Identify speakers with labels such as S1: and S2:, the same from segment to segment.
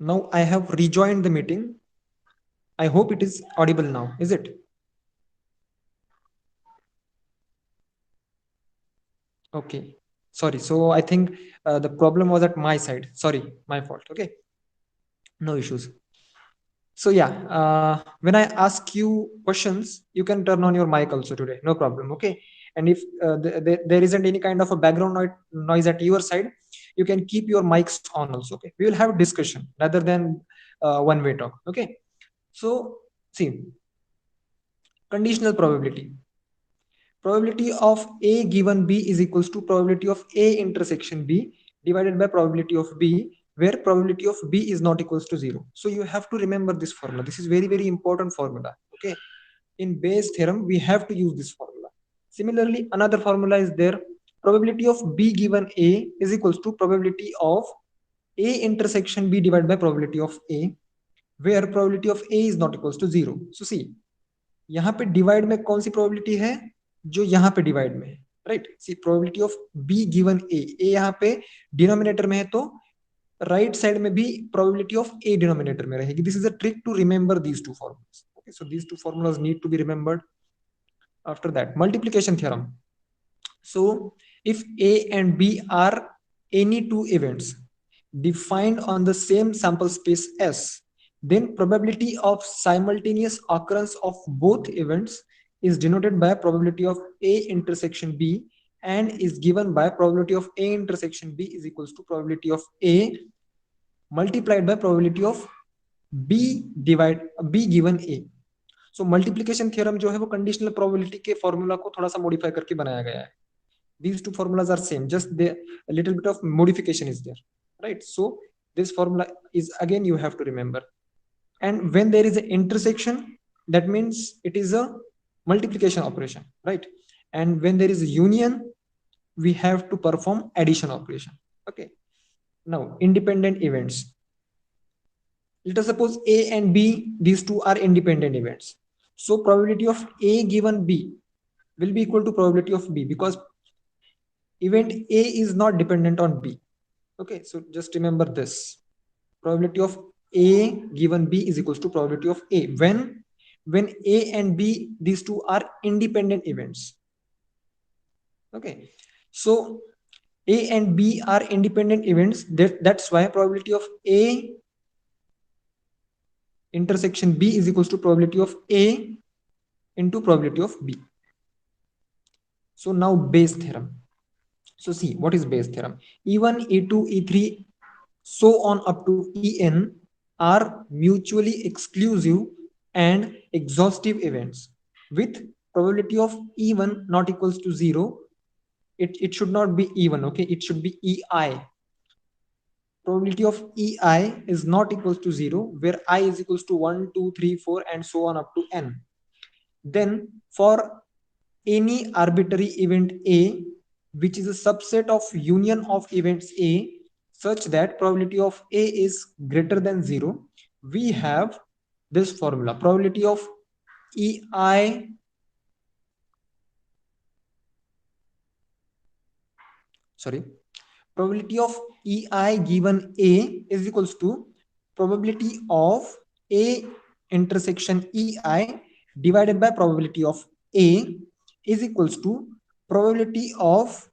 S1: Now I have rejoined the meeting. I hope it is audible now. Is it? Okay. Sorry. So I think the problem was at my side. Sorry, my fault. Okay. No issues. So yeah, when I ask you questions, you can turn on your mic also today. No problem. Okay. And if there isn't any kind of a background noise at your side, you can keep your mics on also. Okay. We will have discussion rather than one way talk. Okay. So see, conditional probability. Probability of A given B is equals to probability of A intersection B divided by probability of B, where probability of B is not equals to 0. So you have to remember this formula. This is very, very important formula. Okay. In Bayes theorem, we have to use this formula. Similarly, another formula is there. Probability of B given A is equals to probability of A intersection B divided by probability of A, where probability of A is not equals to 0. So see, यहाँ पे divide में कौन सी probability है जो यहाँ पे divide में है, right? See probability of B given A यहाँ पे डिनोमिनेटर में है, तो राइट साइड में भी प्रोबेबिलिटी ऑफ ए डिनोमिनेटर में रहेगी. This is a trick to remember these two formulas. Okay, so these two formulas need to be remembered. After that, multiplication theorem. So if A and B are any two events defined on the same sample space S, then probability of simultaneous occurrence of both events is denoted by probability of A intersection B and is given by probability of A intersection B is equals to probability of A multiplied by probability of B divide B given A. So multiplication theorem जो है वो conditional probability के formula को थोड़ा सा modify करके बनाया गया है. These two formulas are same, just the a little bit of modification is there, right? So this formula is again you have to remember. And when there is an intersection, that means it is a multiplication operation, right? And when there is a union, we have to perform addition operation. Okay. Now independent events. Let us suppose A and B, these two are independent events. So probability of A given B will be equal to probability of B, because event A is not dependent on B. Okay, so just remember this. Probability of A given B is equals to probability of A when A and B, these two are independent events. Okay, so A and B are independent events. That's why probability of A intersection B is equals to probability of A into probability of B. So now Bayes theorem. So see, what is Bayes theorem? E1, E2, E3, so on up to En are mutually exclusive and exhaustive events with probability of E1 not equals to 0. It should not be E1, okay? It should be EI. Probability of EI is not equals to 0, where I is equals to 1, 2, 3, 4, and so on up to N. Then for any arbitrary event A, which is a subset of union of events A, such that probability of A is greater than 0, we have this formula. Probability of EI probability of EI given A is equals to probability of A intersection EI divided by probability of A is equals to probability of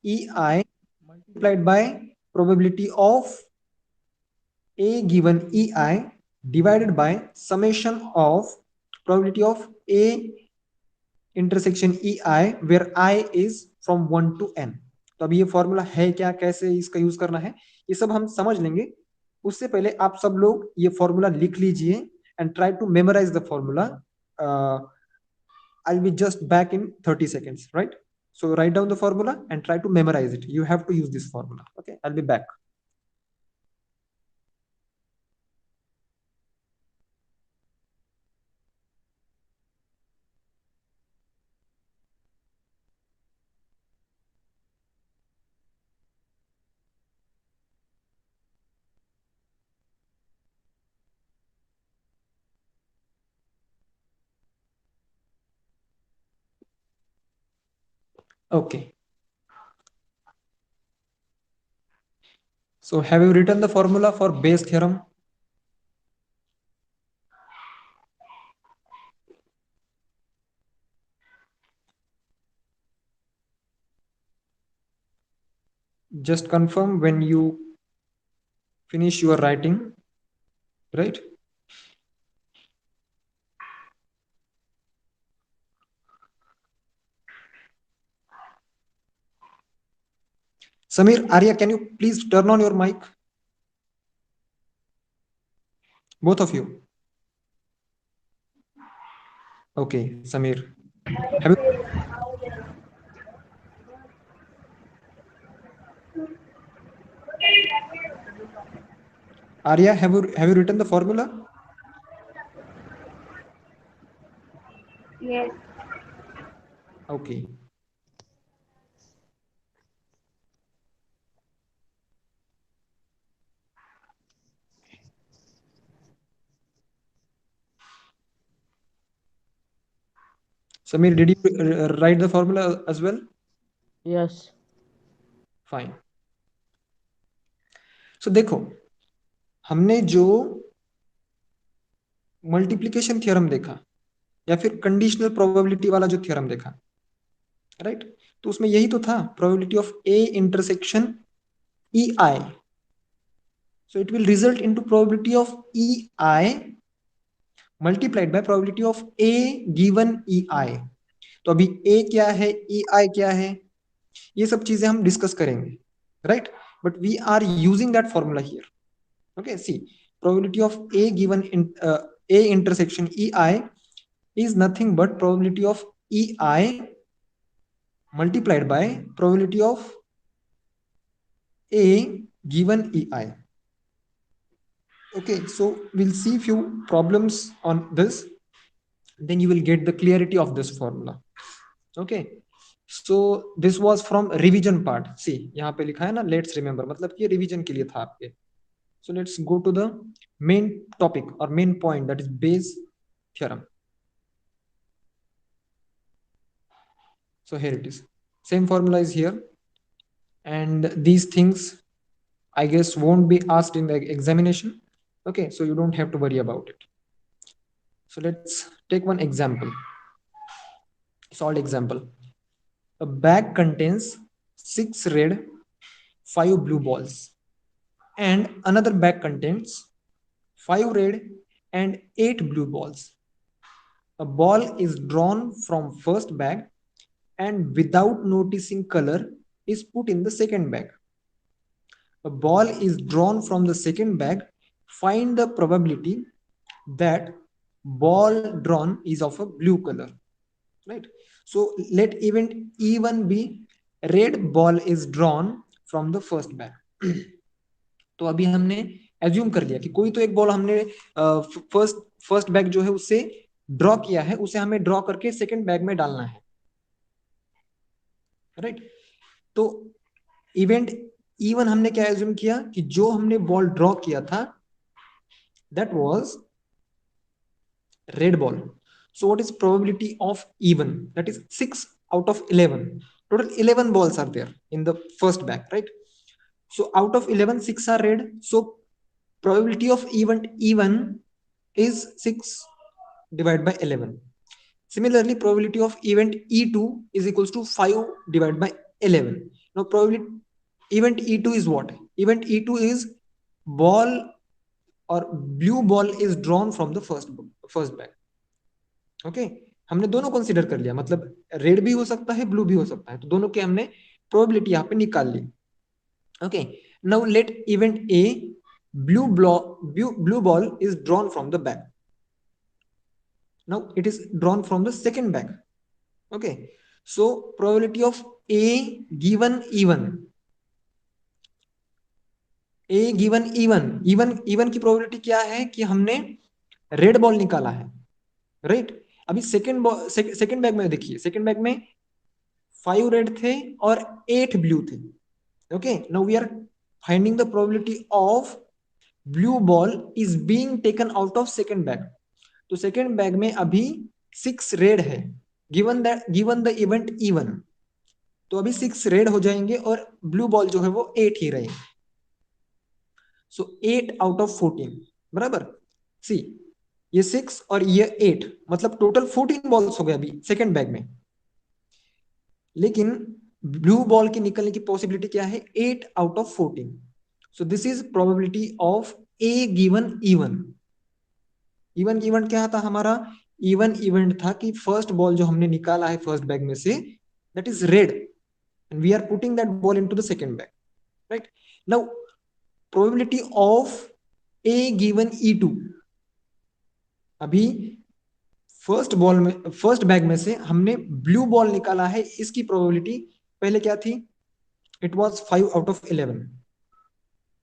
S1: EI multiplied by probability of A given EI divided by summation of probability of A intersection EI, where I is from 1 to n. तो अभी ये formula है क्या, कैसे इसका use करना है, ये सब हम समझ लेंगे. उससे पहले आप सब लोग ये फॉर्मूला लिख लीजिए and try to memorize the formula. I'll be just back in 30 seconds, right? So write down the formula and try to memorize it. You have to use this formula. Okay, I'll be back. Okay. So have you written the formula for Bayes theorem? Just confirm when you finish your writing, right? Samir, Arya, can you please turn on your mic? Both of you. Okay, Samir. Have you, Arya, have you written the formula?
S2: Yes.
S1: Okay. Samir, did you write the formula as well?
S3: Yes.
S1: Fine. So देखो, हमने जो multiplication theorem देखा या फिर conditional probability वाला जो theorem देखा, right? तो उसमें यही तो था, probability of A intersection E I. So it will result into probability of EI multiplied by probability of A given EI. तो अभी A क्या है, EI क्या है, ये सब चीजें हम डिस्कस करेंगे, right? But we are using that formula here. Okay, see, probability of A given in A intersection EI is nothing but probability of EI multiplied by probability of A given EI. Okay, so we'll see few problems on this, then you will get the clarity of this formula. Okay, so this was from revision part. See, यहाँ पे लिखा है ना let's remember, मतलब कि revision के लिए था आपके. So let's go to the main topic or main point, that is Bayes theorem. So here it is, same formula is here, and these things I guess won't be asked in the examination. Okay, so you don't have to worry about it. So let's take one example, solved example. A bag contains 6 red, 5 blue balls, and another bag contains 5 red and 8 blue balls. A ball is drawn from first bag and without noticing color is put in the second bag. A ball is drawn from the second bag. Find the probability that ball drawn is of a blue color, right? So let event E1 be red ball is drawn from the first bag. तो अभी हमने assume कर लिया कि कोई तो एक ball हमने फर्स्ट फर्स्ट बैग जो है उससे ड्रॉ किया है, उसे हमें ड्रॉ करके सेकंड बैग में डालना है, राइट? तो इवेंट इवन हमने क्या एज्यूम किया कि जो हमने बॉल ड्रॉ किया था that was red ball. So what is probability of even? That is 6 out of 11. Total 11 balls are there in the first bag, right? So out of 11, 6 are red. So probability of even is 6 divided by 11. Similarly, probability of event E2 is equals to 5 divided by 11. Now probability event E2 is what? Event E2 is ball or blue ball is drawn from the first bag. Okay, हमने दोनों consider कर लिया, मतलब red भी हो सकता है, blue भी हो सकता है, तो दोनों के हमने प्रोबेबिलिटी यहाँ पे निकाल ली. Okay, now let event A blue ball is drawn from the bag. Now it is drawn from the second bag. Okay, so probability of a given even, even की प्रोबेबिलिटी क्या है कि हमने रेड बॉल निकाला है, right? अभी second bag में देखिए, सेकंड बैग में 5 रेड थे और 8 ब्लू थे. Okay, now we are finding the probability of blue ball is being taken out of second bag. तो सेकंड बैग में अभी 6 रेड है, गिवन द इवेंट इवन, तो अभी 6 रेड हो जाएंगे और ब्लू बॉल जो है वो 8 ही रहेंगे. सो 8 आउट ऑफ 14 बराबर। सी ये 6 और ये 8 मतलब टोटल 14 बॉल्स हो गए अभी सेकेंड बैग में, लेकिन ब्लू बॉल के निकलने की पॉसिबिलिटी क्या है 8 out of 14। So this is probability of A given even. Even event क्या था हमारा, इवन इवेंट था कि फर्स्ट बॉल जो हमने निकाला है फर्स्ट बैग में से that is red and we are putting that ball into the second bag, right. Now probability of A given E two, अभी फर्स्ट बॉल में फर्स्ट बैग में से हमने ब्लू बॉल निकाला है, इसकी प्रोबेबिलिटी पहले क्या थी, it was 5 out of 11।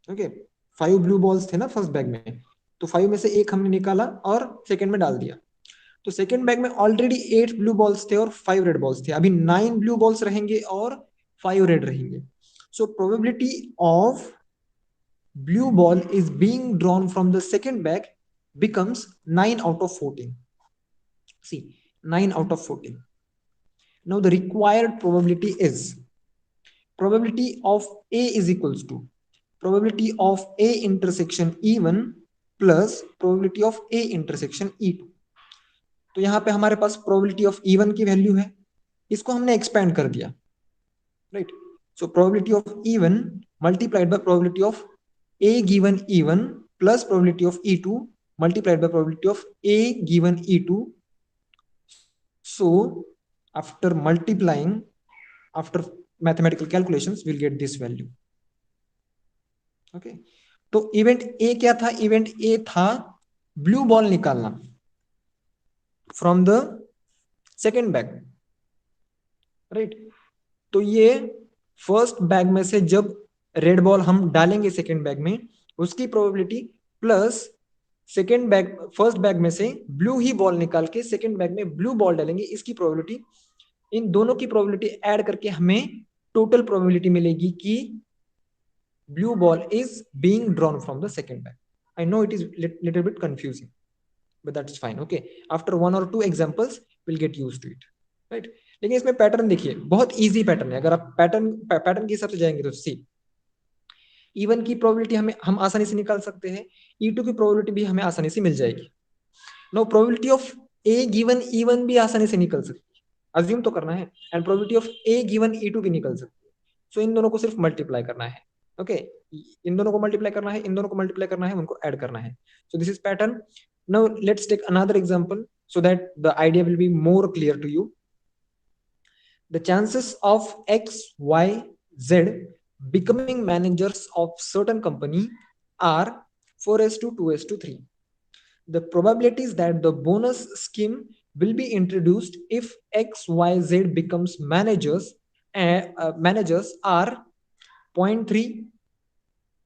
S1: Okay 5 blue balls थे ना फर्स्ट बैग में, तो 5 में से एक हमने निकाला और सेकंड में डाल दिया। तो सेकंड बैग में ऑलरेडी 8 ब्लू बॉल्स थे और 5 रेड बॉल्स थे, अभी 9 ब्लू बॉल्स रहेंगे और 5 रेड रहेंगे। So probability of blue ball is being drawn from the second bag becomes 9 out of 14. See, 9 out of 14. Now the required probability is probability of A is equals to probability of A intersection E1 plus probability of A intersection E2. तो यहाँ पे हमारे पास probability of E1 की value है, इसको हमने expand कर दिया, right? So probability of E1 multiplied by probability of A given E1 plus probability of E2 multiplied by probability of A given E2. So after multiplying, after mathematical calculations, we'll get this value. Okay. तो event A क्या था, event A था blue ball निकालना from the second bag, right. तो ये first bag में से जब रेड बॉल हम डालेंगे सेकेंड बैग में, उसकी probability plus second bag first bag में से ब्लू ही बॉल निकाल के सेकेंड बैग में ब्लू बॉल डालेंगे, इसकी प्रोबेबिलिटी, इन दोनों की प्रोबेबिलिटी ऐड करके हमें टोटल प्रोबेबिलिटी मिलेगी कि blue ball is being drawn from the second bag. I know it is little bit confusing, but that's fine. Okay, after one or two examples we'll get used to it, right? लेकिन इसमें pattern देखिए, बहुत easy pattern है, अगर आप pattern के हिसाब से जाएंगे तो सी इवन की प्रोबेबिलिटी हम आसानी से निकाल सकते हैं, E2 की प्रोबेबिलिटी भी हमें आसानी से मिल जाएगी। No probability of A given E1 भी आसानी से निकल सकती है, अज्यूम तो करना है, and probability of A given E2 भी निकल सकती है। सो इन दोनों को सिर्फ मल्टीप्लाई करना है, ओके इन दोनों को मल्टीप्लाई करना है, इन दोनों को मल्टीप्लाई करना है, उनको ऐड करना है। So this is pattern. Now let's take another example so that the idea will be more clear to you. The chances of X, Y, Z becoming managers of certain company are 4:2:3. The probabilities that the bonus scheme will be introduced if X, Y, Z becomes managers are 0.3,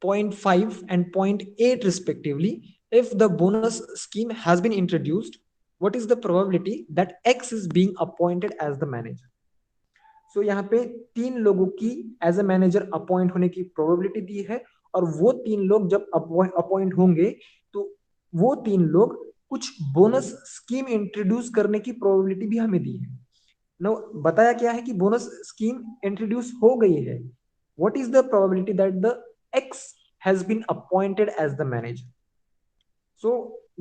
S1: 0.5 and 0.8 respectively. If the bonus scheme has been introduced, what is the probability that X is being appointed as the manager? So यहाँ पे 3 लोगों की as a manager appoint होने की probability दी है, और वो 3 लोग जब अपॉइंट होंगे तो वो 3 लोग कुछ बोनस स्कीम इंट्रोड्यूस करने की प्रोबेबिलिटी भी हमें दी है। नो बताया क्या है कि बोनस स्कीम इंट्रोड्यूस हो गई है, what is the probability that the X has been appointed as the manager. So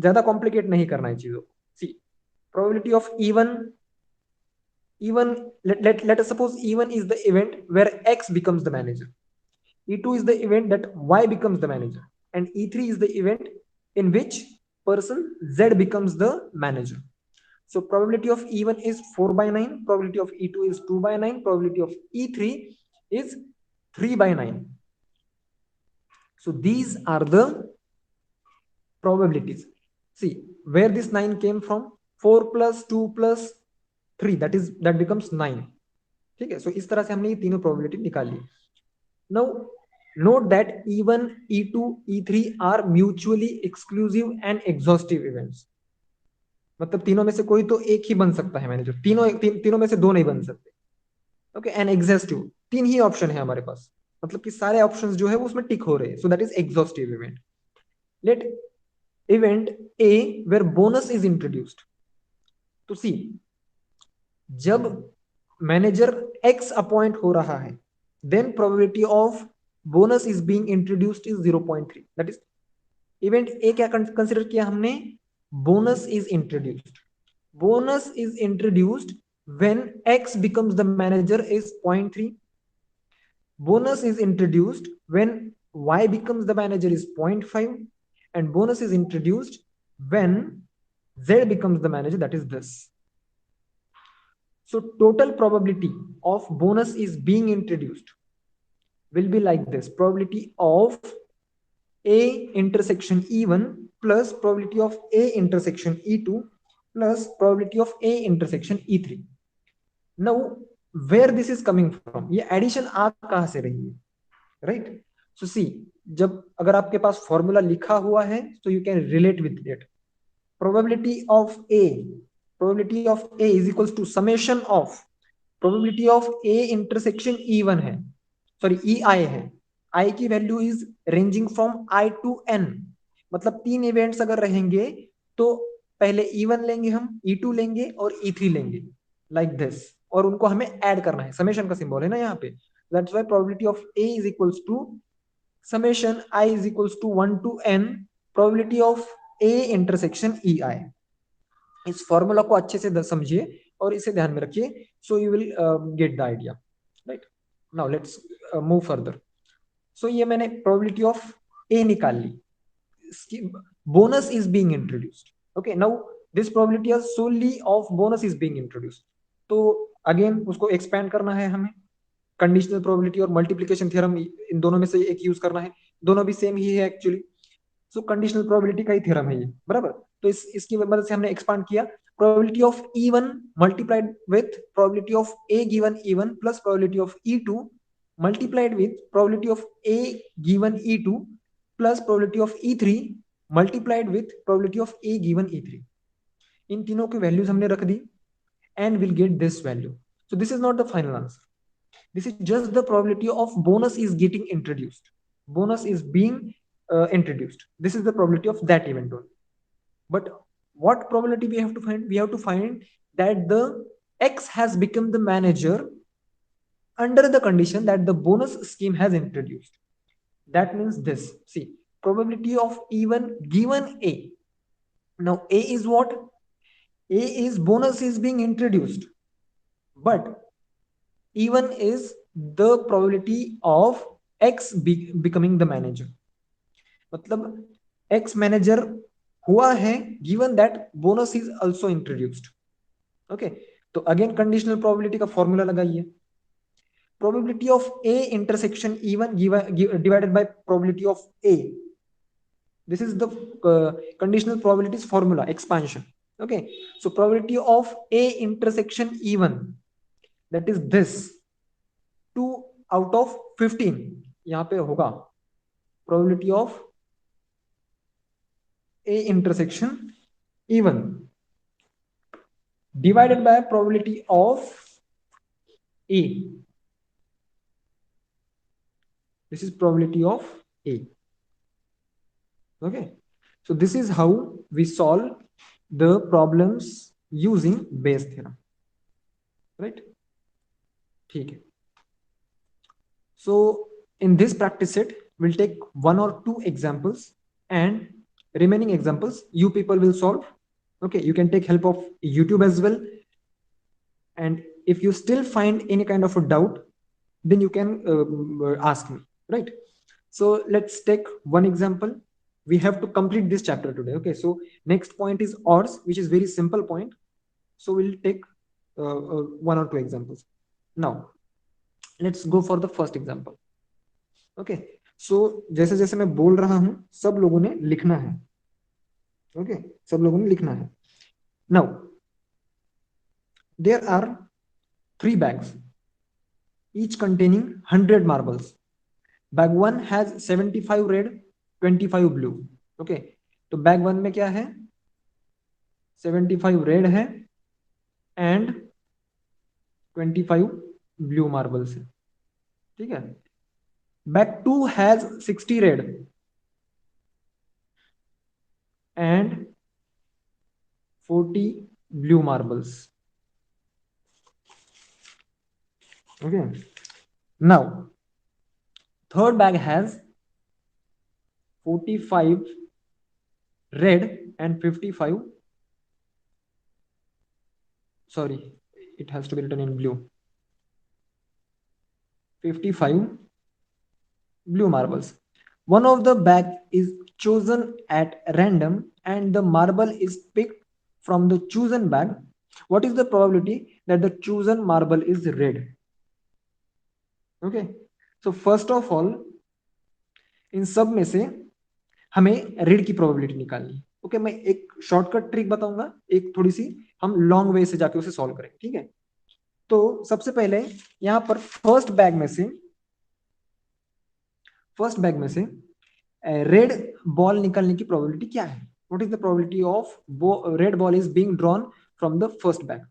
S1: ज्यादा कॉम्प्लिकेट नहीं करना है चीजों को। See probability of even let us suppose E1 is the event where X becomes the manager, E2 is the event that Y becomes the manager, and E3 is the event in which person Z becomes the manager. So probability of E1 is 4/9, probability of E2 is 2/9, probability of E3 is 3/9. So these are the probabilities. See where this 9 came from, 4 plus 2 plus 3, that becomes 9. ठीक है, सो इस तरह से हमने ये तीनों probability निकाली। Now note that E1, E2, E3 are mutually exclusive and exhaustive events. मतलब तीनों में से कोई तो एक ही बन सकता है मैनेजर, तीनों में से दो नहीं बन सकते। Okay and exhaustive, 3 he option है हमारे पास, मतलब कि सारे ऑप्शंस जो है वो उसमें टिक हो रहे हैं, so that is exhaustive event. Let event A where bonus is introduced. तो सी जब मैनेजर एक्स अपॉइंट हो रहा है, then probability of bonus is being introduced is 0.3. That is event A क्या कंसिडर किया हमने, bonus is introduced. Bonus is introduced when x becomes the manager is 0.3. bonus is introduced when y becomes the manager is 0.5, and bonus is introduced when z becomes the manager, that is this. So total probability of bonus is being introduced will be like this: probability of A intersection E1 plus probability of A intersection E2 plus probability of A intersection E3. Now, where this is coming from? ये addition आ कहाँ से रही है, right? So see, जब अगर आपके पास formula लिखा हुआ है, so you can relate with it. Probability of A is equals to summation of probability of A intersection E1 है, सॉरी EI है. I की value is ranging from I to N. मतलब 3 इवेंट्स अगर रहेंगे तो पहले E1 लेंगे, हम E2 लेंगे और E3 लेंगे, लाइक दिस, और उनको हमें ऐड करना है. समेशन का सिंबल है ना यहाँ पे. That's why probability of A is equals to summation I is equals to 1 to N probability of A intersection EI. इस फॉर्मूला को अच्छे से समझिए और इसे ध्यान में रखिए, so you will get the idea, right. Now let's move further. So ये मैंने प्रोबेबिलिटी ऑफ ए निकाल ली. Bonus is being introduced. Okay, now this probability is solely of bonus is being introduced. तो अगेन उसको expand करना है हमें. Conditional probability और मल्टीप्लिकेशन थ्योरम, इन दोनों में से एक यूज करना है. दोनों भी सेम ही है एक्चुअली. सो कंडीशनल प्रोबेबिलिटी का ही थ्योरम है ये, बराबर. तो इसकी मदद से हमने एक्सपांड किया. probability of E1 multiplied with probability of A given E1 plus probability of E2 multiplied with probability of A given E2 plus probability of E3 multiplied with probability of A given E3. इन तीनों की values हमने रख दी and we'll get this value. So this is not the final answer. This is just the probability of bonus is getting introduced. Bonus is being introduced. This is the probability of that event only. But what probability we have to find? We have to find that the X has become the manager under the condition that the bonus scheme has introduced. That means this. See, probability of even given A. Now A is what? A is bonus is being introduced, but even is the probability of X becoming the manager. मतलब X manager हुआ है given that bonus is also introduced. Okay, तो again conditional probability का formula लगाइए. probability of A intersection E1 divided by probability of A. This is the conditional probabilities formula expansion. Okay, so probability of A intersection E1, that is this 2 out of 15 यहाँ पे होगा. probability of A intersection E1 divided by probability of A. This is probability of A. Okay, so this is how we solve the problems using Bayes theorem, right? ठीक है. So in this practice set we'll take 1 or 2 examples and remaining examples you people will solve. Okay, you can take help of YouTube as well, and if you still find any kind of a doubt then you can ask me, right? So let's take one example. We have to complete this chapter today. Okay, so next point is ORs, which is very simple point. So we'll take 1 or 2 examples. Now let's go for the first example. Okay, so जैसे जैसे मैं बोल रहा हूं सब लोगों ने लिखना है. Okay, सब लोगों ने लिखना है. Now there are 3 bags each containing 100 marbles. Bag 1 has 75 red, 25 blue. Okay, तो बैग 1 में क्या है? 75 रेड है एंड 25 ब्लू मार्बल्स है. ठीक है. Bag 2 has 60 red and 40 blue marbles. Okay, now third bag has 45 red and 55, sorry, it has to be written in blue, 55 blue marbles. One of the bag is chosen at random and the marble is picked from the chosen bag. What is the probability that the chosen marble is red? Okay, so first of all, इन सब में से हमें red की probability निकालनी है. Okay, मैं एक shortcut trick बताऊंगा, एक थोड़ी सी हम लॉन्ग वे से जाके उसे सॉल्व करेंगे. ठीक है, तो सबसे पहले यहां पर फर्स्ट बैग में से रेड बॉल निकलने की प्रोबेबिलिटी क्या है? What is the probability of red ball is being drawn from the first bag?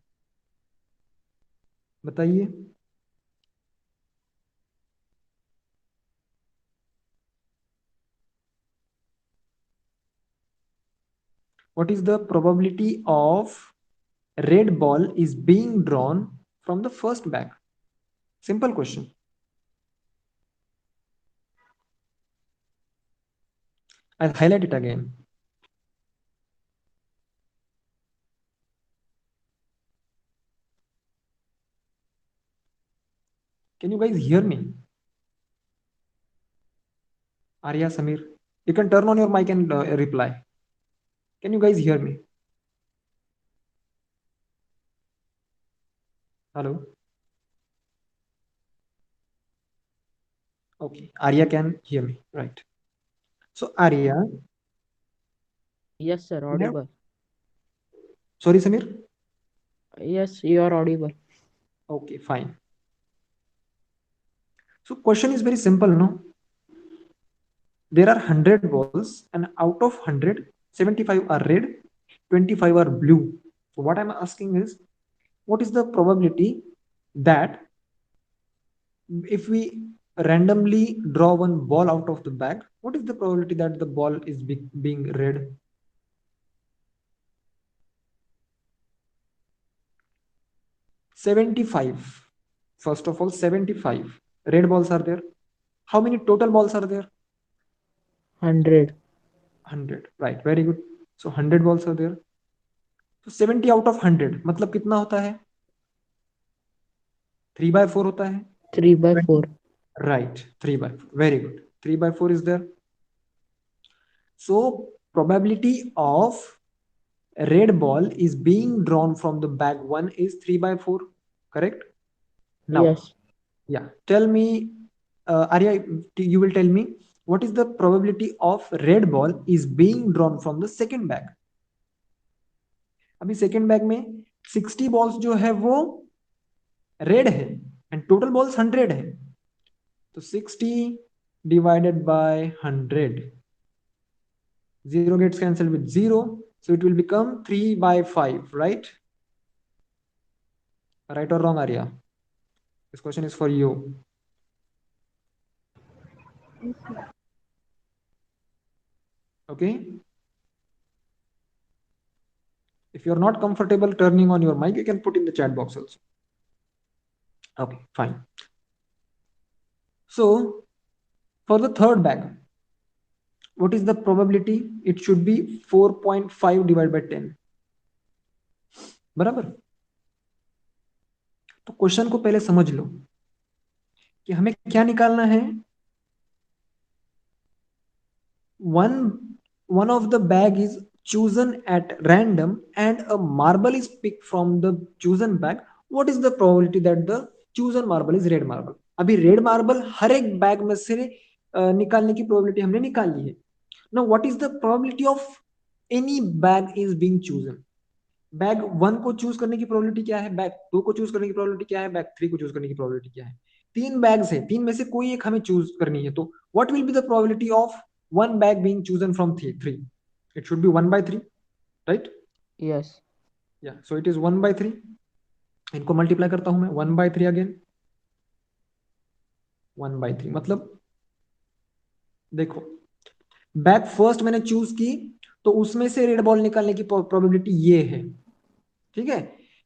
S1: बताइए. What is the probability of red ball is being drawn from the first bag? Simple question. I'll highlight it again. Can you guys hear me? Arya, Samir, you can turn on your mic and reply. Can you guys hear me? Hello? Okay, Arya can hear me, right? So Arya,
S2: Yes, sir,
S1: you have...
S2: audible.
S1: Sorry, Samir?
S2: Yes, you are audible.
S1: Okay, fine. So question is very simple, no? There are 100 balls and out of 100, 75 are red, 25 are blue. So what I'm asking is, what is the probability that if we randomly draw one ball out of the bag, what is the probability that the ball is being red? $75. First of all, 75 red balls are there. How many total balls are there?
S2: 100.
S1: 100. Right, very good. So 100 balls are there. So 70 out of 100 मतलब कितना होता है? 3/4 होता है.
S2: 3 by 4.
S1: Right, 3/4. Very good. 3/4 is there. So probability of red ball is being drawn from the bag 1 is 3/4. Correct? Now,
S2: Yes,
S1: yeah, tell me, Arya, you will tell me what is the probability of red ball is being drawn from the second bag. अभी second bag में 60 balls जो है वो red है and total balls 100 है. तो 60 divided by 100, 0 gets cancelled with 0, so it will become 3/5, right? Right or wrong, Arya? This question is for you. Okay, if you're not comfortable turning on your mic, you can put in the chat box also. Okay, fine. So for the third bag, what is the probability? It should be 4.5 divided by 10. बराबर. तो question को पहले समझ लो कि हमें क्या निकालना है. one of the bag is chosen at random and a marble is picked from the chosen bag. What is the probability that the chosen marble is red marble? अभी रेड मार्बल हर एक बैग में से निकालने की probability हमने निकाल ली है. now what is the probability of any bag is being chosen? Bag 1 को चूज करने की प्रोबेबिलिटी क्या है, बैग 2 को चूज करने की प्रोबेबिलिटी क्या है, बैग 3 को चूज करने की प्रोबेबिलिटी क्या है? 3 बैग्स है, 3 में से कोई एक हमें चूज करनी है. तो what will be the probability of one bag being chosen from 3? It should be 1/3, right?
S2: yes,
S1: Yeah, so it is 1/3. इनको मल्टीप्लाई करता हूं मैं, 1/3 अगेन, 1/3 मतलब देखो, बैग फर्स्ट मैंने चूज की तो उसमें से रेड बॉल निकालने की प्रोबेबिलिटी ये है. ठीक है,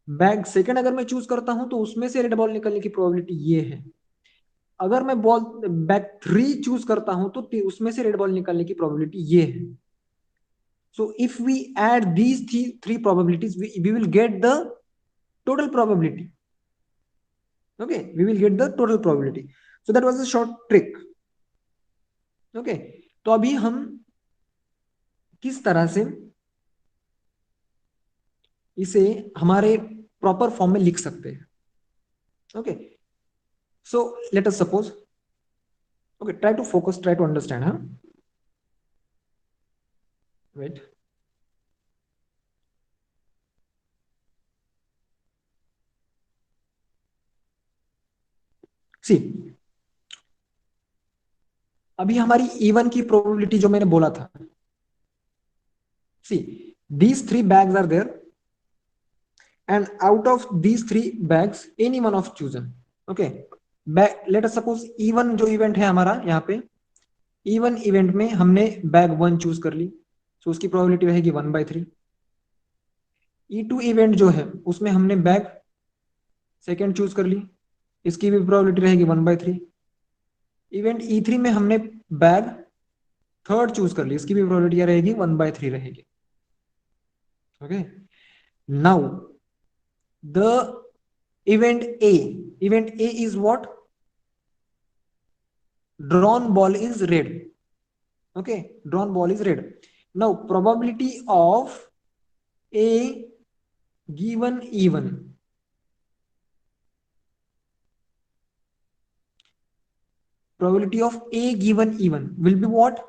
S1: बैग सेकंड अगर मैं चूज करता हूं तो उसमें से रेड बॉल निकलने की प्रोबेबिलिटी ये है. अगर मैं बॉल बैग 3 चूज करता हूं तो उसमें से रेड बॉल निकालने की प्रोबेबिलिटी ये है. So if we add these three probabilities, we will get the total probability. Okay, we will get the total probability. So that was a short trick. Okay, तो अभी हम किस तरह से इसे हमारे प्रॉपर फॉर्म में लिख सकते हैं. Okay, so let us suppose. Okay, try to focus, try to understand. हाँ, वेट. सी, अभी हमारी इवन की प्रोबेबिलिटी जो मैंने बोला था. See, these three bags are there, and out of these three bags any one of chosen. Okay, let us suppose even जो event है हमारा यहाँ पे, इवन इवेंट में हमने बैग 1 चूज कर ली, तो उसकी प्रोबेबिलिटी रहेगी 1/3. E2 इवेंट जो है उसमें हमने बैग सेकेंड चूज कर ली, इसकी भी प्रोबेबिलिटी रहेगी 1/3. इवेंट E3 में हमने बैग थर्ड चूज कर ली, इसकी भी प्रोबेबिलिटी रहेगी 1/3 रहेगी. Okay, now the event A is what? Drawn ball is red. Okay, drawn ball is red. Now probability of A given even, probability of A given even will be what?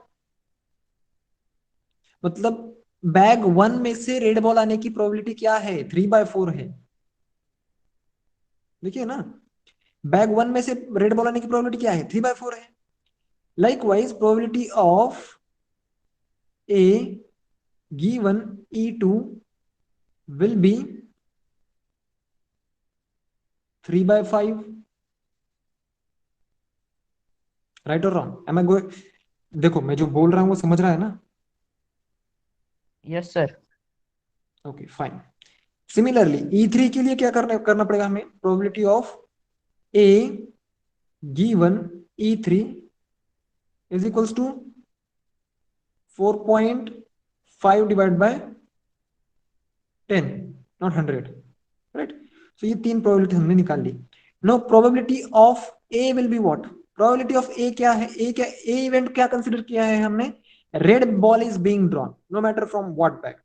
S1: मतलब bag 1 में से red ball आने की probability क्या है? 3/4 है. देखिए ना, बैग 1 में से रेड बॉल आने की प्रोबेबिलिटी क्या है? 3/4 है. Likewise probability of A given E2 will be 3/5. Right और रॉन्ग? Am I going? देखो मैं जो बोल रहा हूँ वो समझ रहा है ना?
S2: Yes, sir.
S1: Okay, fine. Similarly E3 के लिए क्या करना पड़ेगा हमें? Probability of A given E3 is equals to 4.5 divide by 10, not 100. Right, so ये तीन प्रोबेबिलिटी हमने निकाल ली. No probability of A will be what? Probability of A क्या है? ए क्या, ए इवेंट क्या कंसीडर किया है हमने? Red ball is being drawn no matter from what bag.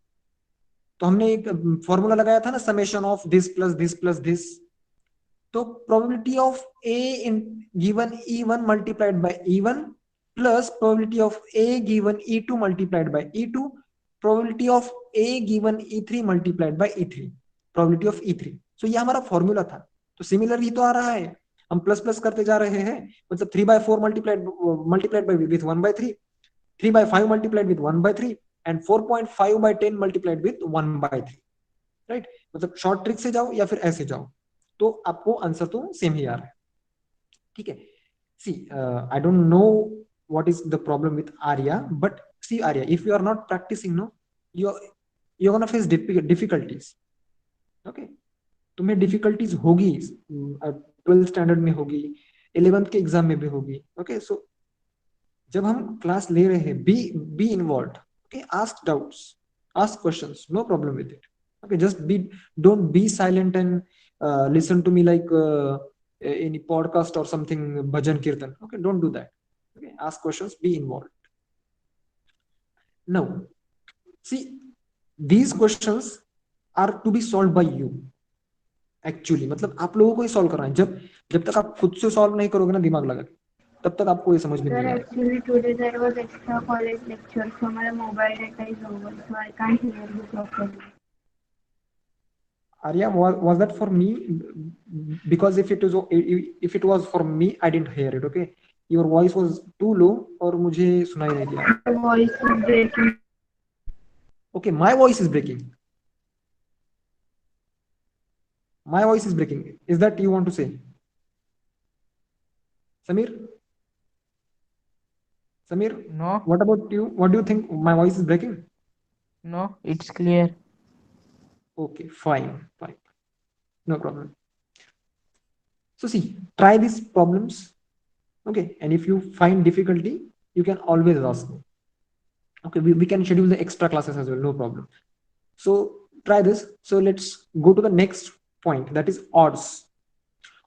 S1: तो हमने एक फॉर्मूला लगाया था ना, summation of this plus this plus this. तो probability of A in given E1 multiplied by E1 plus probability of A given E2 multiplied by E2, probability of A given E3 multiplied by E3, probability of E3. So ये हमारा formula था. तो similar ही तो आ रहा है, हम plus plus करते जा रहे हैं. मतलब 3/4 multiplied by with 1/3, 3/5 multiplied with 1/3, and 4.5/10 multiplied with 1/3. Right, मतलब शॉर्ट ट्रिक से जाओ या फिर ऐसे जाओ, तो आपको आंसर तो सेम ही आ रहा है. ठीक है. See, I don't know what is the problem with Arya, but see Arya, if you are not practicing, no, you're gonna face difficulties. Okay, तुम्हें डिफिकल्टीज होगी, 12th स्टैंडर्ड में होगी, 11th के एग्जाम में भी होगी. ओके, सो जब हम क्लास ले रहे हैं, be involve. Okay, ask doubts, ask questions, no problem with it. Okay, just be, don't be silent and listen to me like in podcast or something, bhajan kirtan. Okay, don't do that. Okay, ask questions, be involved. Now see, these questions are to be solved by you. Actually मतलब आप लोगों को ही solve करना है. जब जब तक आप खुद से सॉल्व नहीं करोगे ना दिमाग लगा के, तब तक आपको ये समझ में नहीं
S3: Sir,
S1: आएगा.
S3: actually today there was extra college lecture, so my mobile data is over, so I can't hear you properly.
S1: Arya, was that for me? Because if it was for me, I didn't hear it. Okay, your voice was too low और मुझे सुनाई नहीं दिया.
S3: The voice is breaking.
S1: Okay, my voice is breaking. My voice is breaking. Is that you want to say? Samir? Samir,
S2: No,
S1: what about you? What do you think? My voice is breaking?
S2: no, it's clear.
S1: Okay, fine, fine. No problem. So see, try these problems. Okay, and if you find difficulty, you can always ask me. Okay, we can schedule the extra classes as well, no problem. So try this. So let's go to the next point, that is odds.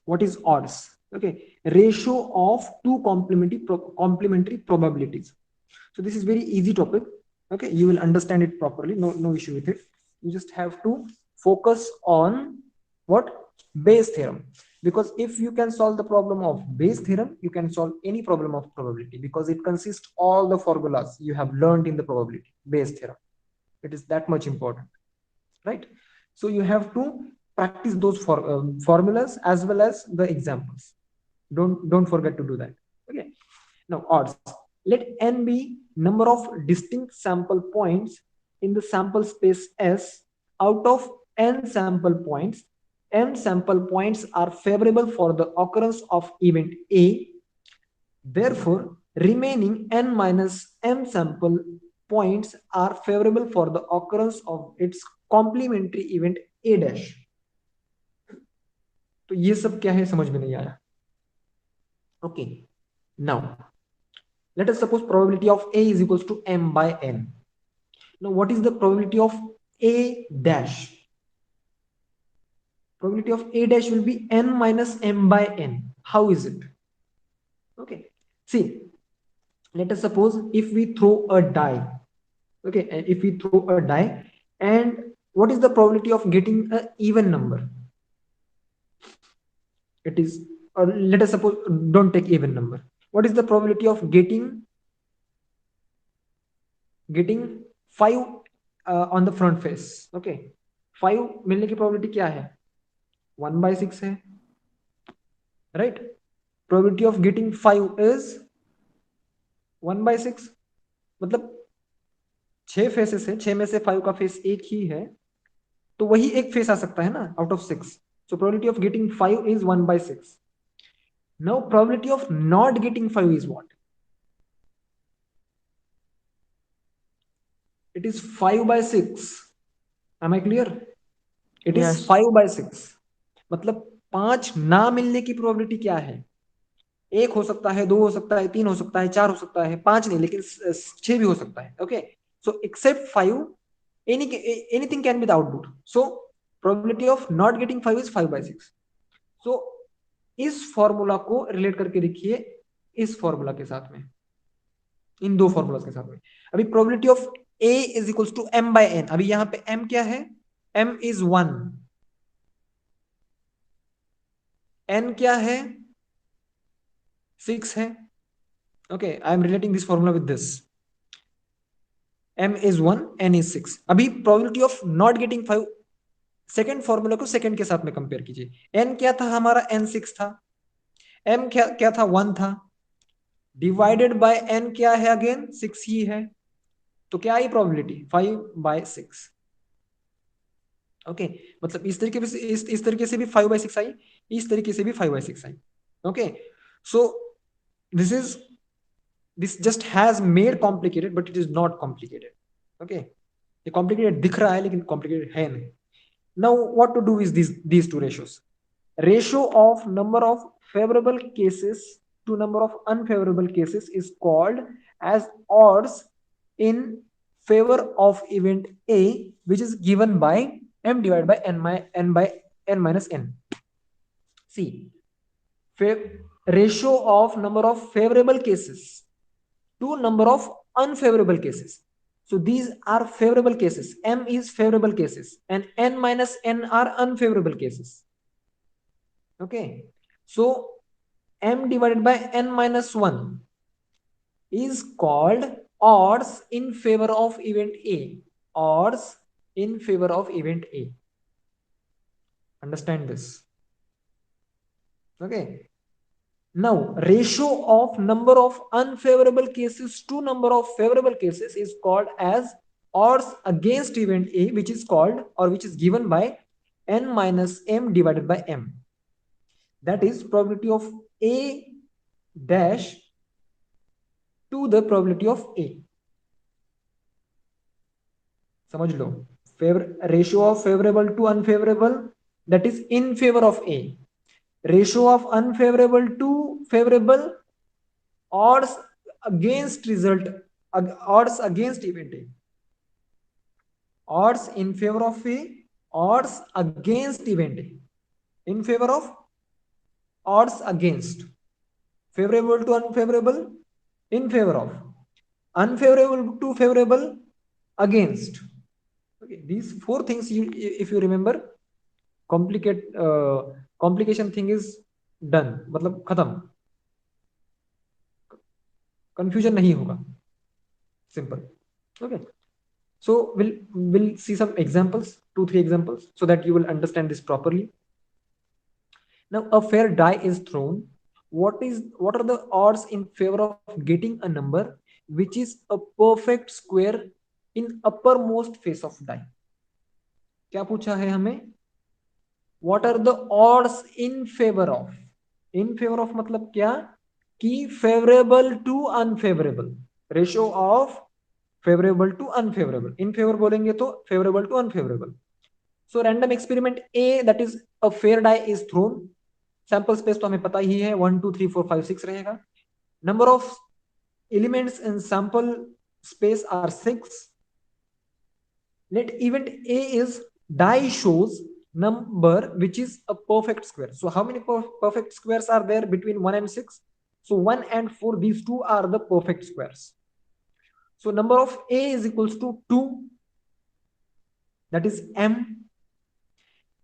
S1: What is odds? Okay, ratio of two complementary probabilities. So this is very easy topic. Okay, you will understand it properly, no issue with it. You just have to focus on what? Bayes theorem. Because if you can solve the problem of Bayes theorem, you can solve any problem of probability, because it consists all the formulas you have learned in the probability. Bayes theorem, it is that much important, right? So you have to practice those formulas as well as the examples. Don't forget to do that. Okay, now odds. Let n be number of distinct sample points in the sample space S. Out of n sample points, m sample points are favorable for the occurrence of event A. Therefore, remaining n minus m sample points are favorable for the occurrence of its complementary event A dash. तो ये सब क्या है समझ में नहीं आया. Okay, now let us suppose probability of A is equals to m by n. Now what is the probability of A dash? Probability of A dash will be n minus m by n. How is it? Okay, see, let us suppose if we throw a die. Okay, and if we throw a die, and what is the probability of getting an even number? It is, let us suppose, don't take even number. What is the probability of getting 5 on the front face? Okay, 5 मिलने की probability क्या है? 1/6 है, right? Probability of getting 5 is 1/6. मतलब 6 faces है, 6 में से 5 का फेस एक ही है, तो वही एक फेस आ सकता है ना out of 6. So probability of getting 5 is 1/6. Now probability of not getting 5 is what? It is 5/6. Am I clear? It is
S2: Yes.
S1: 5/6. मतलब 5 ना मिलने की प्रोबेबिलिटी क्या है? 1 हो सकता है, 2 हो सकता है, 3 हो सकता है, 4 हो सकता है, 5 नहीं, लेकिन 6 भी हो सकता है. Okay, so except 5, anything can be the output. So probability of not getting 5 is 5/6. So इस फॉर्मूला को रिलेट करके लिखिए इस फॉर्मूला के साथ में, इन दो फॉर्मूला के साथ में. अभी probability of A is equals to m by n. अभी यहां पे m क्या है? m is 1. n क्या है? 6 है. Okay, I am relating this formula with this. m is 1, n is 6. अभी probability of not getting 5, second formula को सेकेंड के साथ में कंपेयर कीजिए. n क्या था हमारा? n 6 था. m क्या था? 1 था. डिवाइडेड बाय n क्या है? अगेन 6 ही है. तो क्या आई प्रोबेबिलिटी? 5/6. ओके, मतलब इस तरीके से इस तरीके से भी 5/6 आई, इस तरीके से भी 5/6 आई. Okay, so this just has made complicated, but it is not complicated. Okay, ये complicated दिख रहा है लेकिन complicated है नहीं. Now what to do is these two ratios. Ratio of number of favorable cases to number of unfavorable cases is called as odds in favor of event A, which is given by m divided by n minus n. See, ratio of number of favorable cases to number of unfavorable cases. So these are favorable cases. M is favorable cases and n minus n are unfavorable cases. Okay, so m divided by n minus 1 is called odds in favor of event A. Odds in favor of event A. Understand this? Okay, now ratio of number of unfavorable cases to number of favorable cases is called as odds against event A, which is called, or which is given by n minus m divided by m. That is probability of A dash to the probability of A. समझ लो, ratio of favorable to unfavorable, that is in favor of A. Ratio of unfavorable to favorable, odds against result, odds against event A, odds in favor of A, odds against event A, in favor of, odds against, favorable to unfavorable, in favor of, unfavorable to favorable, against. Okay, these four things, you if you remember, complication thing is done, मतलब खत्म, confusion नहीं होगा, simple. Okay, so we'll see some examples, 2-3 examples, so that you will understand this properly. Now a fair die is thrown. What are the odds in favor of getting a number which is a perfect square in uppermost face of die? क्या पूछा है हमें? What are the odds in favor of? In favor of मतलब क्या कि favorable to unfavorable, ratio of favorable to unfavorable. In favor बोलेंगे तो favorable to unfavorable. So random experiment A, that is a fair die is thrown. Sample space तो हमें पता ही है 1 2 3 4 5 6 रहेगा. Number of elements in sample space are 6. Let event A is die shows number which is a perfect square. So how many perfect squares are there between 1 and 6? So 1 and 4, these two are the perfect squares. So number of A is equals to 2, that is M,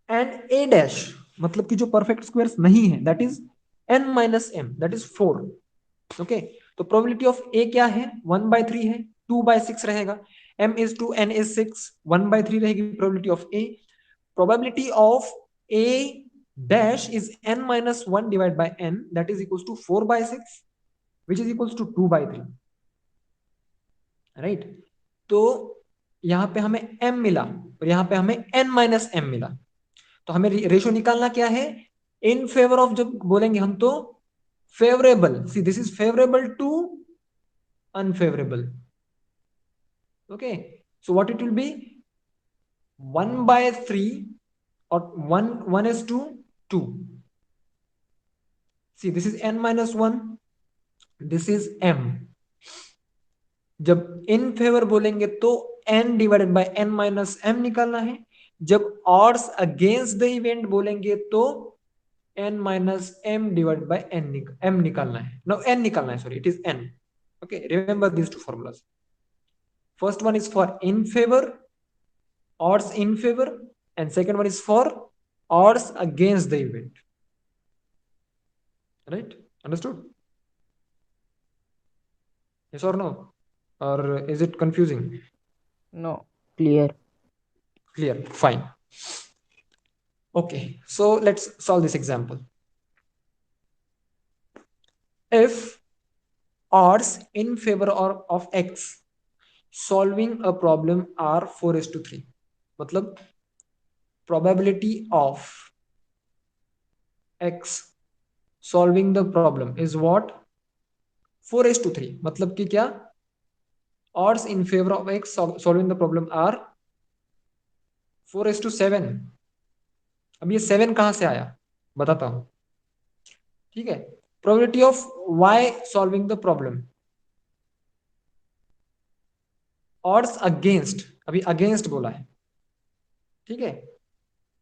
S1: and A dash मतलब कि जो perfect squares नहीं है, that is n minus m, that is 4. Okay, तो probability of A क्या है? 1/3 है, 2/6 रहेगा, m is 2, n is 6, 1/3 रहेगी probability of A. Probability of A dash is n minus 1 divided by n, that is equals to 4/6, which is equals to 2/3. Right, तो यहाँ पे हमें m मिला और यहाँ पे हमें n minus m मिला, तो हमें रेशो निकालना क्या है? इन फेवर ऑफ जब बोलेंगे हम तो favourable, see this is favourable to unfavourable. Okay, so what it will be 1/3 और 1 is to 2. See this is n minus 1, this is m. जब इन फेवर बोलेंगे तो n divided by n minus m निकालना है. जब odds against the event बोलेंगे तो n minus m divided by m निकालना है. Now n निकालना है, sorry, it is n. Okay, remember these two formulas. First one is for in favor, odds in favor, and second one is for odds against the event. Right? Understood? Yes or no? Or is it confusing?
S2: No, clear.
S1: Clear, fine. Okay, so let's solve this example. If odds in favor of x solving a problem are 4:3, मतलब probability of x solving the problem is what? 4:3. मतलब कि क्या? odds in favor of x solving the problem are 4:7. अब ये 7 कहां से आया बताता हूं. ठीक है, probability of y solving the problem, odds against, अभी against बोला है. ठीक है,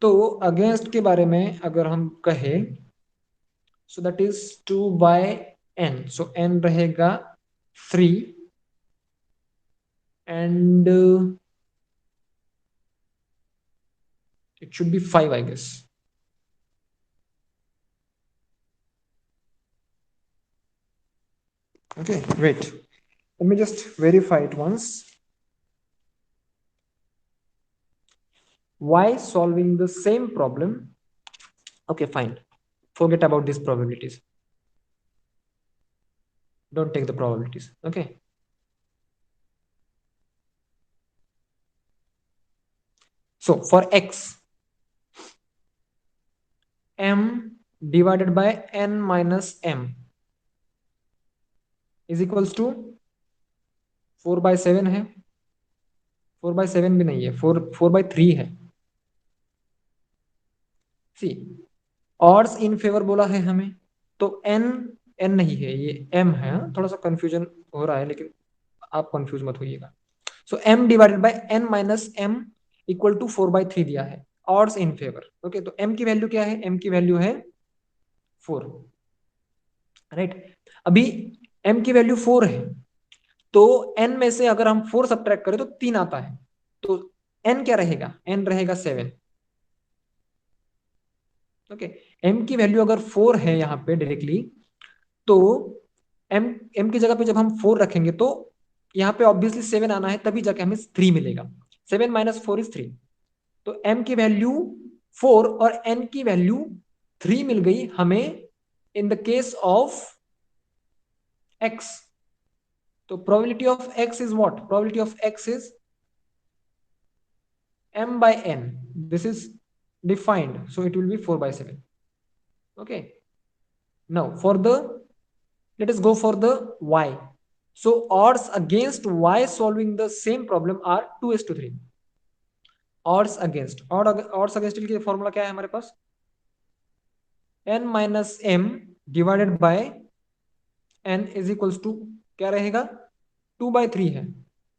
S1: तो against के बारे में अगर हम कहें, so that is 2/n, so n रहेगा 3 and it should be 5, I guess. Okay, wait, let me just verify it once. Y solving the same problem. Okay, fine, forget about these probabilities, don't take the probabilities. Okay, so for x, m divided by n minus m is equals to 4/7 है, 4/7 भी नहीं है, 4/3 है. सी odds in favour बोला है हमें, तो n n नहीं है, ये m है। थोड़ा सा कंफ्यूजन हो रहा है, लेकिन आप कंफ्यूज मत होइएगा। So m divided by n minus m equal to 4/3 दिया है, ऑड्स इन फेवर। ओके, तो m की वैल्यू क्या है? m की वैल्यू है 4, राइट। अभी m की वैल्यू 4 है, तो n में से अगर हम 4 सब्ट्रैक्ट करें तो 3 आता है, तो n क्या रहेगा? n रहेगा 7। ओके, m की वैल्यू अगर 4 है यहाँ पे डायरेक्टली, तो m की जगह पे जब हम 4 रखेंगे तो यहाँ पे ऑब्वियसली 7 आना है, तभी जाके हमें 3 मिलेगा। 7 माइनस 4 इज 3। तो m की वैल्यू 4 और n की वैल्यू 3 मिल गई हमें in the case of x। तो probability of x is what? Probability of x is m by n. This is defined, so it will be 4/7. Okay, now for the, let us go for the y. So odds against y solving the same problem are 2:3. odds against के लिए formula क्या है हमारे पास? n minus m divided by n is equals to क्या रहेगा? 2/3 है,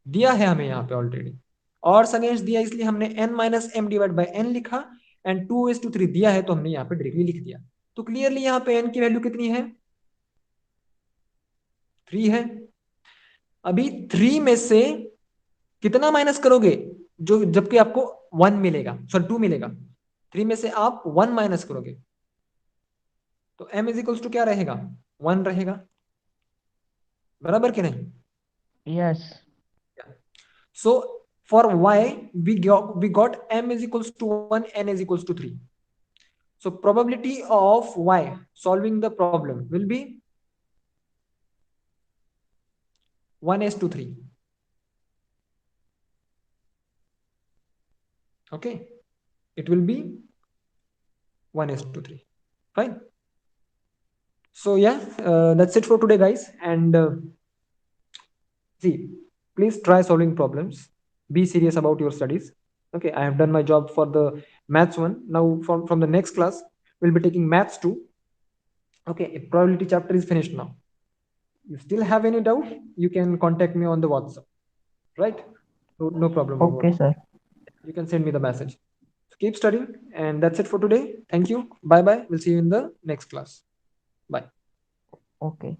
S1: दिया है हमें यहाँ पे ऑलरेडी। odds against दिया, इसलिए हमने n minus m divided by n लिखा, एंड 2:3 दिया है तो हमने यहाँ पे डायरेक्टली लिख दिया। तो क्लियरली यहाँ पे n की वैल्यू कितनी है? 3 है। अभी 3 में से कितना माइनस करोगे, जो जबकि आपको 1 मिलेगा, सॉरी 2 मिलेगा। 3 में से आप 1 माइनस करोगे तो m इज इक्वल्स टू क्या रहेगा? 1 रहेगा, बराबर कि नहीं?
S2: Yes.
S1: So for y we got m is equals to 1, n is equals to 3. So probability of y solving the problem will be 1:3. Okay, it will be 1:3. Fine. So yeah, that's it for today, guys. And see, please try solving problems. Be serious about your studies. Okay, I have done my job for the maths one. Now from the next class, we'll be taking maths 2. Okay, probability chapter is finished now. You still have any doubt, you can contact me on the WhatsApp, right? No problem about
S2: Okay,
S1: it.
S2: sir.
S1: You can send me the message. So keep studying, and that's it for today. Thank you. Bye bye. We'll see you in the next class. Bye.
S2: Okay.